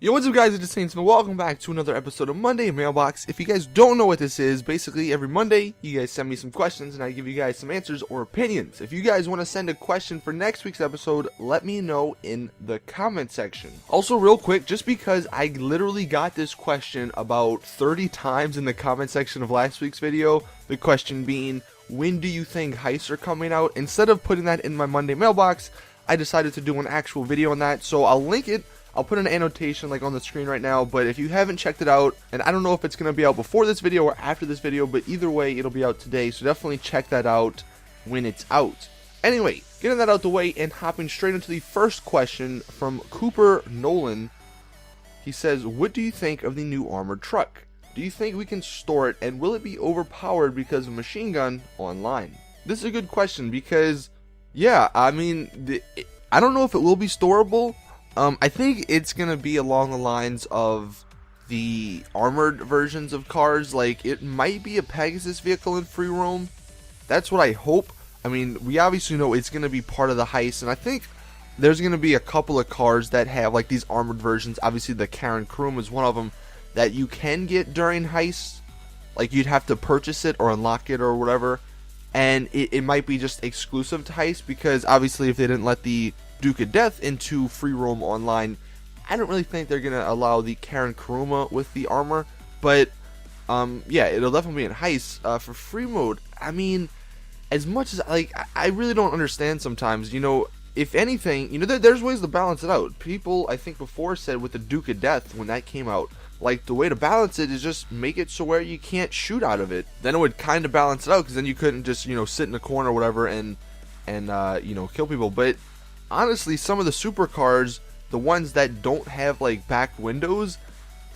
Yo, what's up guys, it's Saintsfan. Welcome back to another episode of Monday Mailbox. If you guys don't know what this is, basically every Monday, you guys send me some questions and I give you guys some answers or opinions. If you guys want to send a question for next week's episode, let me know in the comment section. Also, real quick, just because I literally got this question about 30 times in the comment section of last week's video, the question being, when do you think Heists are coming out? Instead of putting that in my Monday Mailbox, I decided to do an actual video on that, so I'll link it. I'll put an annotation like on the screen right now, but if you haven't checked it out, and I don't know if it's going to be out before this video or after this video, but either way, it'll be out today, so definitely check that out when it's out. Anyway, getting that out the way and hopping straight into the first question from Cooper Nolan. He says, what do you think of the new armored truck? Do you think we can store it, and will it be overpowered because of machine gun online? This is a good question because, yeah, I mean, I don't know if it will be storable. I think it's going to be along the lines of the armored versions of cars. Like, it might be a Pegasus vehicle in free roam. That's what I hope. I mean, we obviously know it's going to be part of the heist, and I think there's going to be a couple of cars that have, like, these armored versions. Obviously, the Karen Kroom is one of them that you can get during heists. Like, you'd have to purchase it or unlock it or whatever. And it might be just exclusive to heist, because obviously if they didn't let the Duke of Death into free roam online, I don't really think they're gonna allow the Karen Kuruma with the armor. But yeah, it'll definitely be in Heist. For free mode, I mean, as much as I really don't understand sometimes. You know, if anything, you know, there's ways to balance it out. People, I think before, said with the Duke of Death when that came out, like, the way to balance it is just make it so where you can't shoot out of it. Then it would kind of balance it out, because then you couldn't just, you know, sit in a corner or whatever and you know, kill people. But honestly, some of the supercars, the ones that don't have like back windows,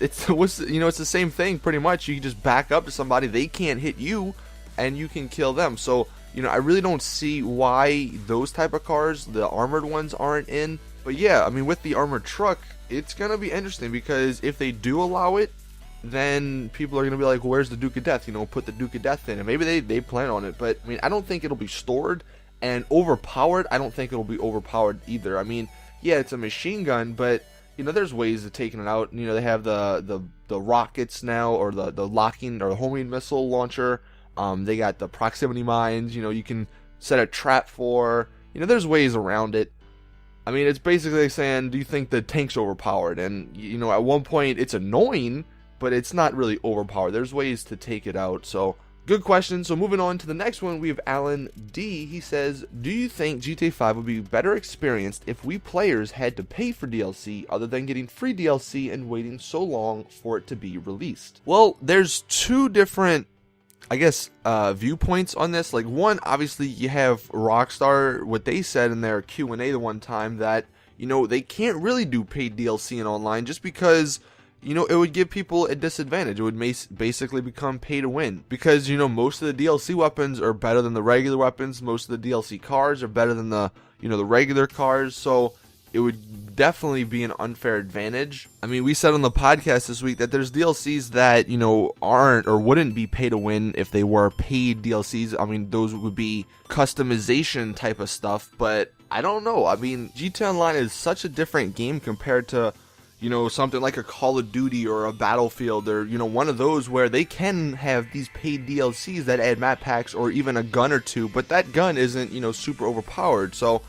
it's the same thing pretty much. You can just back up to somebody, they can't hit you, and you can kill them. So, you know, I really don't see why those type of cars, the armored ones, aren't in. But yeah, I mean, with the armored truck, it's gonna be interesting, because if they do allow it, then people are gonna be like, well, where's the Duke of Death? You know, put the Duke of Death in, and maybe they plan on it. But I mean, I don't think it'll be stored. And overpowered, I don't think it'll be overpowered either. I mean, yeah, it's a machine gun, but you know, there's ways of taking it out. You know, they have the rockets now, or the locking or the homing missile launcher. They got the proximity mines. You know, you can set a trap for. You know, there's ways around it. I mean, it's basically saying, do you think the tank's overpowered? And you know, at one point it's annoying, but it's not really overpowered. There's ways to take it out. So, good question. So moving on to the next one, we have Alan D. He says, do you think GTA 5 would be better experienced if we players had to pay for DLC other than getting free DLC and waiting so long for it to be released? Well, there's two different, I guess, viewpoints on this. Like, one, obviously you have Rockstar, what they said in their Q&A the one time, that, you know, they can't really do paid DLC and online just because, you know, it would give people a disadvantage. It would basically become pay to win, because, you know, most of the DLC weapons are better than the regular weapons. Most of the DLC cars are better than the, you know, the regular cars. So it would definitely be an unfair advantage. I mean, we said on the podcast this week that there's DLCs that, you know, aren't or wouldn't be pay to win if they were paid DLCs. I mean, those would be customization type of stuff, but I don't know. I mean, GTA Online is such a different game compared to, you know, something like a Call of Duty or a Battlefield, or, you know, one of those where they can have these paid DLCs that add map packs or even a gun or two, but that gun isn't, you know, super overpowered. So,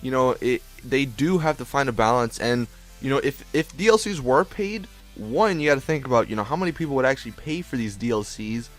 you know, they do have to find a balance. And, you know, if DLCs were paid, one, you got to think about, you know, how many people would actually pay for these DLCs,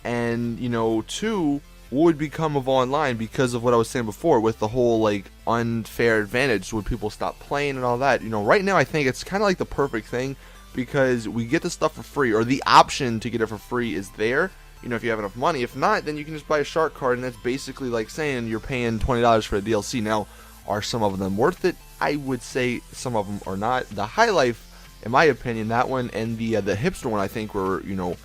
and, you know, two, what would become of online because of what I was saying before with the whole, like, unfair advantage. Would people stop playing and all that? You know, right now I think it's kind of like the perfect thing, because we get the stuff for free, or the option to get it for free is there, you know, if you have enough money. If not, then you can just buy a shark card, and that's basically like saying you're paying $20 for a DLC. Now, are some of them worth it? I would say some of them are not. The High Life, in my opinion, that one and the hipster one, I think were, you know,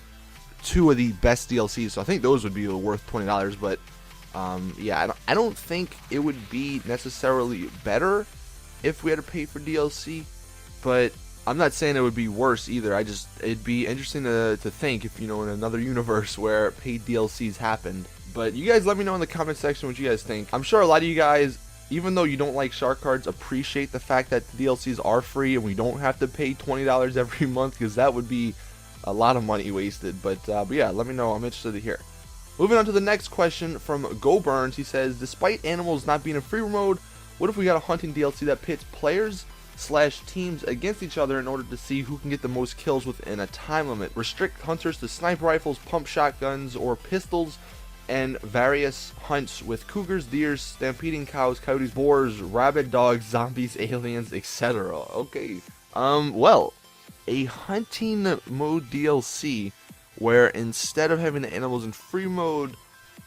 two of the best DLCs, so I think those would be worth $20. But yeah, I don't think it would be necessarily better if we had to pay for DLC, but I'm not saying it would be worse either. It'd be interesting to think if, you know, in another universe where paid DLCs happened. But you guys let me know in the comment section what you guys think. I'm sure a lot of you guys even though you don't like shark cards, appreciate the fact that the DLCs are free and we don't have to pay $20 every month, because that would be a lot of money wasted. But yeah, let me know. I'm interested to hear. Moving on to the next question from Go Burns. He says, despite animals not being in free mode, what if we got a hunting DLC that pits players/teams against each other in order to see who can get the most kills within a time limit? Restrict hunters to sniper rifles, pump shotguns, or pistols, and various hunts with cougars, deers, stampeding cows, coyotes, boars, rabid dogs, zombies, aliens, etc. Okay. Well, a hunting mode DLC where instead of having the animals in free mode,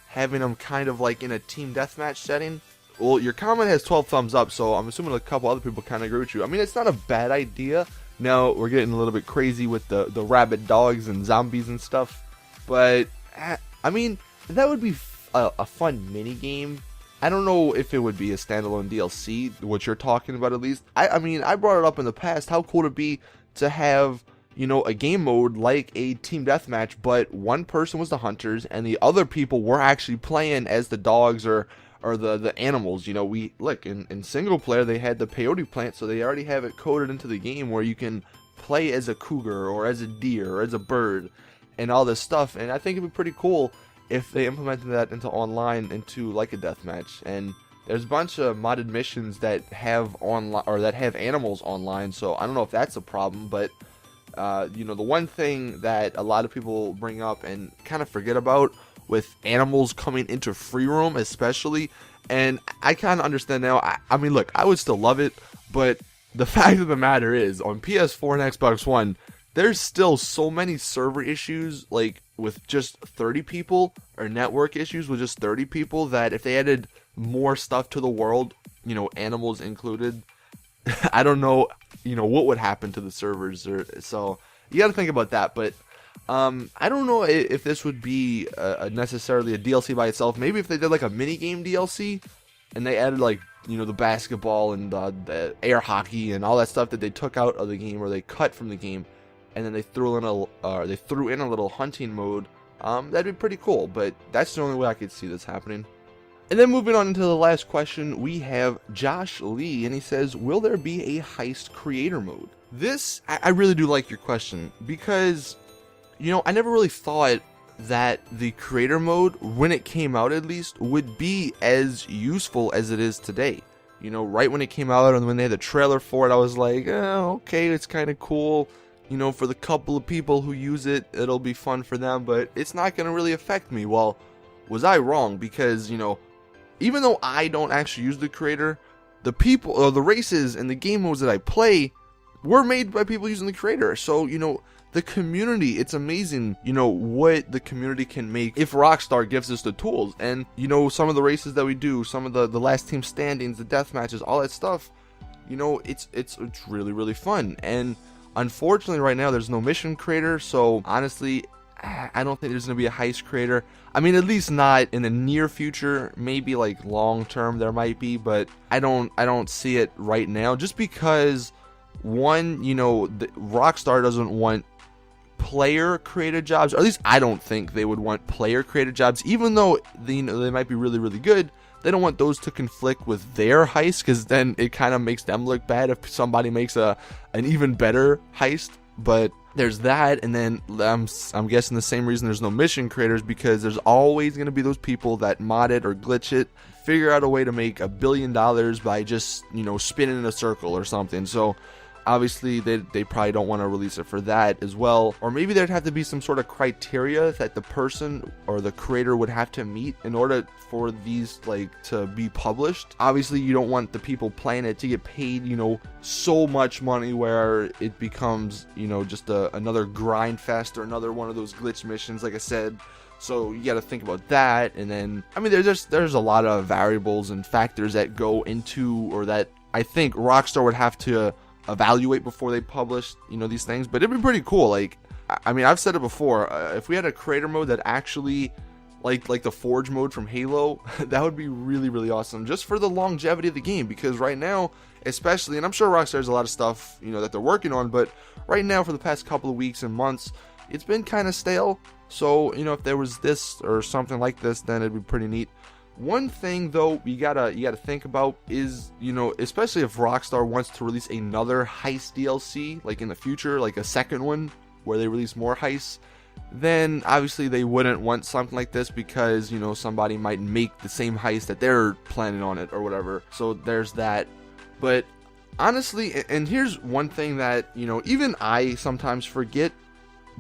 having them kind of like in a team deathmatch setting. Well, your comment has 12 thumbs up, so I'm assuming a couple other people kind of agree with you. I mean, it's not a bad idea. Now, we're getting a little bit crazy with the rabid dogs and zombies and stuff, but, I mean, that would be a fun mini game. I don't know if it would be a standalone DLC, what you're talking about at least. I mean, I brought it up in the past. How cool would it be to have, you know, a game mode like a team deathmatch, but one person was the hunters and the other people were actually playing as the dogs or the animals. You know, we look in single player they had the peyote plant, so they already have it coded into the game where you can play as a cougar or as a deer or as a bird and all this stuff. And I think it'd be pretty cool if they implemented that into online, into like a deathmatch. And there's a bunch of modded missions that have online or that have animals online, so I don't know if that's a problem. But you know, the one thing that a lot of people bring up and kind of forget about with animals coming into free roam especially, and I kind of understand now. I mean, look, I would still love it, but the fact of the matter is, on PS4 and Xbox One, there's still so many server issues, like with just 30 people, or network issues with just 30 people, that if they added more stuff to the world, you know, animals included, I don't know, you know, what would happen to the servers. So you got to think about that. But I don't know if this would be necessarily a DLC by itself. Maybe if they did like a mini game DLC and they added, like, you know, the basketball and the air hockey and all that stuff that they took out of the game, or they cut from the game, and then they threw in a little hunting mode. That'd be pretty cool. But that's the only way I could see this happening. And then moving on into the last question, we have Josh Lee, and he says, will there be a Heist creator mode? This, I really do like your question, because, you know, I never really thought that the creator mode, when it came out at least, would be as useful as it is today. You know, right when it came out and when they had the trailer for it, I was like, oh, okay, it's kind of cool. You know, for the couple of people who use it, it'll be fun for them, but it's not going to really affect me. Well, was I wrong? Because, you know, even though I don't actually use the creator, the people or the races and the game modes that I play were made by people using the creator. So, you know, the community, it's amazing, you know, what the community can make if Rockstar gives us the tools. And, you know, some of the races that we do, some of the last team standings, the death matches, all that stuff, you know, it's really, really fun. And unfortunately right now there's no mission creator, so honestly, I don't think there's going to be a heist creator. I mean, at least not in the near future. Maybe like long term there might be, but I don't see it right now, just because, one, you know, Rockstar doesn't want player created jobs, or at least I don't think they would want player created jobs, even though you know, they might be really, really good. They don't want those to conflict with their heist, because then it kind of makes them look bad if somebody makes an even better heist. But there's that, and then I'm guessing the same reason there's no mission creators, because there's always going to be those people that mod it or glitch it, figure out a way to make $1 billion by just, you know, spinning in a circle or something. So obviously they probably don't want to release it for that as well. Or maybe there'd have to be some sort of criteria that the person or the creator would have to meet in order for these, like, to be published. Obviously you don't want the people playing it to get paid, you know, so much money where it becomes, you know, just another grind fest or another one of those glitch missions, like I said. So you got to think about that. And then, I mean, there's a lot of variables and factors that go into, or that I think Rockstar would have to evaluate before they publish, you know, these things. But it'd be pretty cool. Like, I mean, I've said it before, if we had a creator mode that actually, like the Forge mode from Halo, that would be really, really awesome, just for the longevity of the game. Because right now, especially, and I'm sure Rockstar has a lot of stuff, you know, that they're working on, but right now, for the past couple of weeks and months, it's been kind of stale. So, you know, if there was this or something like this, then it'd be pretty neat. One thing though you gotta think about is, you know, especially if Rockstar wants to release another Heist DLC, like in the future, like a second one where they release more heists, then obviously they wouldn't want something like this because, you know, somebody might make the same heist that they're planning on it or whatever. So there's that. But honestly, and here's one thing that, you know, even I sometimes forget,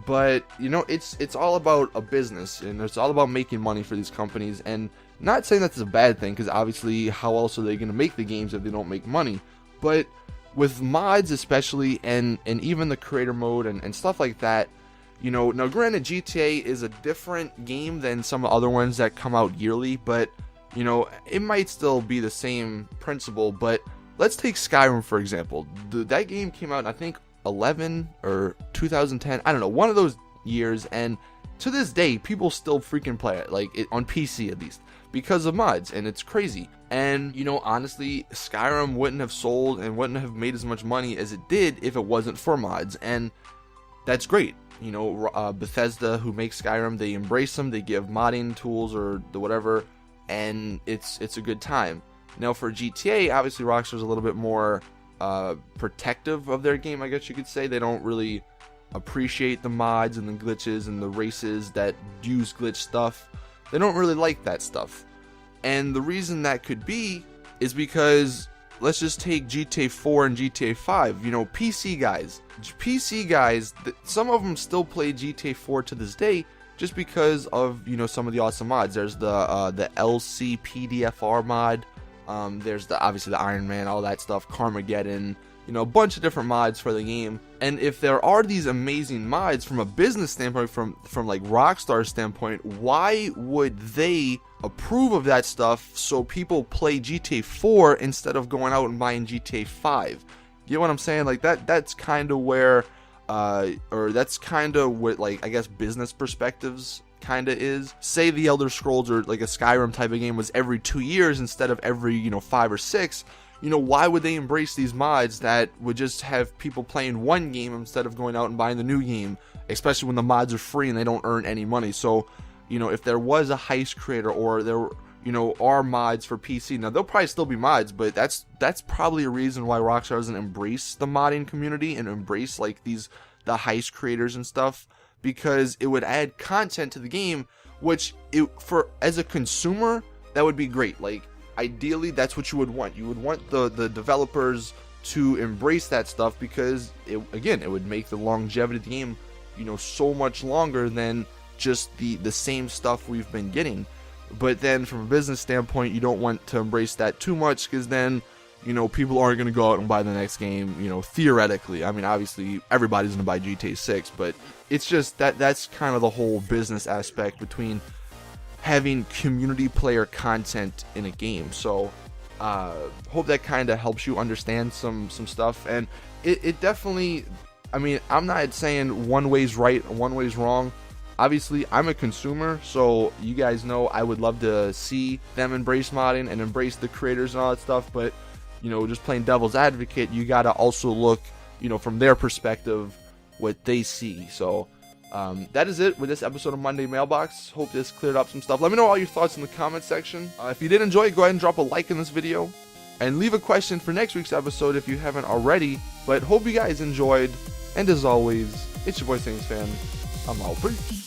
but, you know, it's all about a business, and it's all about making money for these companies. And not saying that's a bad thing, because obviously how else are they going to make the games if they don't make money? But with mods especially, and even the creator mode and stuff like that, you know, now granted GTA is a different game than some other ones that come out yearly, but, you know, it might still be the same principle. But let's take Skyrim for example. That game came out, I think, 11 or 2010, I don't know, one of those years, and to this day people still freaking play it, like on PC at least, because of mods, and it's crazy. And, you know, honestly, Skyrim wouldn't have sold and wouldn't have made as much money as it did if it wasn't for mods, and that's great. You know, Bethesda, who makes Skyrim, they embrace them, they give modding tools or the whatever, and it's a good time. Now for GTA, obviously Rockstar's a little bit more protective of their game, I guess you could say. They don't really appreciate the mods and the glitches and the races that use glitch stuff. They don't really like that stuff. And the reason that could be is because, let's just take GTA 4 and GTA 5. You know, PC guys, some of them still play GTA 4 to this day just because of, you know, some of the awesome mods. There's the LCPDFR mod. There's obviously the Iron Man, all that stuff, Carmageddon, you know, a bunch of different mods for the game. And if there are these amazing mods from a business standpoint, from like Rockstar's standpoint, why would they approve of that stuff so people play GTA 4 instead of going out and buying GTA 5? You know what I'm saying? Like that's kind of where, or that's kind of what, like, I guess business perspectives kind of is. Say the Elder Scrolls or like a Skyrim type of game was every 2 years instead of every, you know, 5 or 6. You know, why would they embrace these mods that would just have people playing one game instead of going out and buying the new game, especially when the mods are free and they don't earn any money? So, you know, if there was a Heist creator, or there, you know, are mods for PC, now there'll probably still be mods, but that's probably a reason why Rockstar doesn't embrace the modding community and embrace like the Heist creators and stuff, because it would add content to the game, which as a consumer, that would be great. Like, ideally, that's what you would want. You would want the developers to embrace that stuff, because it would make the longevity of the game, you know, so much longer than just the same stuff we've been getting. But then from a business standpoint, you don't want to embrace that too much, because then, you know, people aren't going to go out and buy the next game, you know, theoretically. I mean, obviously, everybody's going to buy GTA 6, but it's just that's kind of the whole business aspect between having community player content in a game. So hope that kind of helps you understand some stuff. And it definitely, I mean, I'm not saying one way's right and one way's wrong. Obviously, I'm a consumer, so you guys know I would love to see them embrace modding and embrace the creators and all that stuff. But, you know, just playing devil's advocate, you gotta also look, you know, from their perspective, what they see. So that is it with this episode of Monday Mailbox. Hope this cleared up some stuff. Let me know all your thoughts in the comment section. If you did enjoy it, go ahead and drop a like in this video, and leave a question for next week's episode if you haven't already. But hope you guys enjoyed, and as always, it's your boy Saintsfan. I'm out. Peace.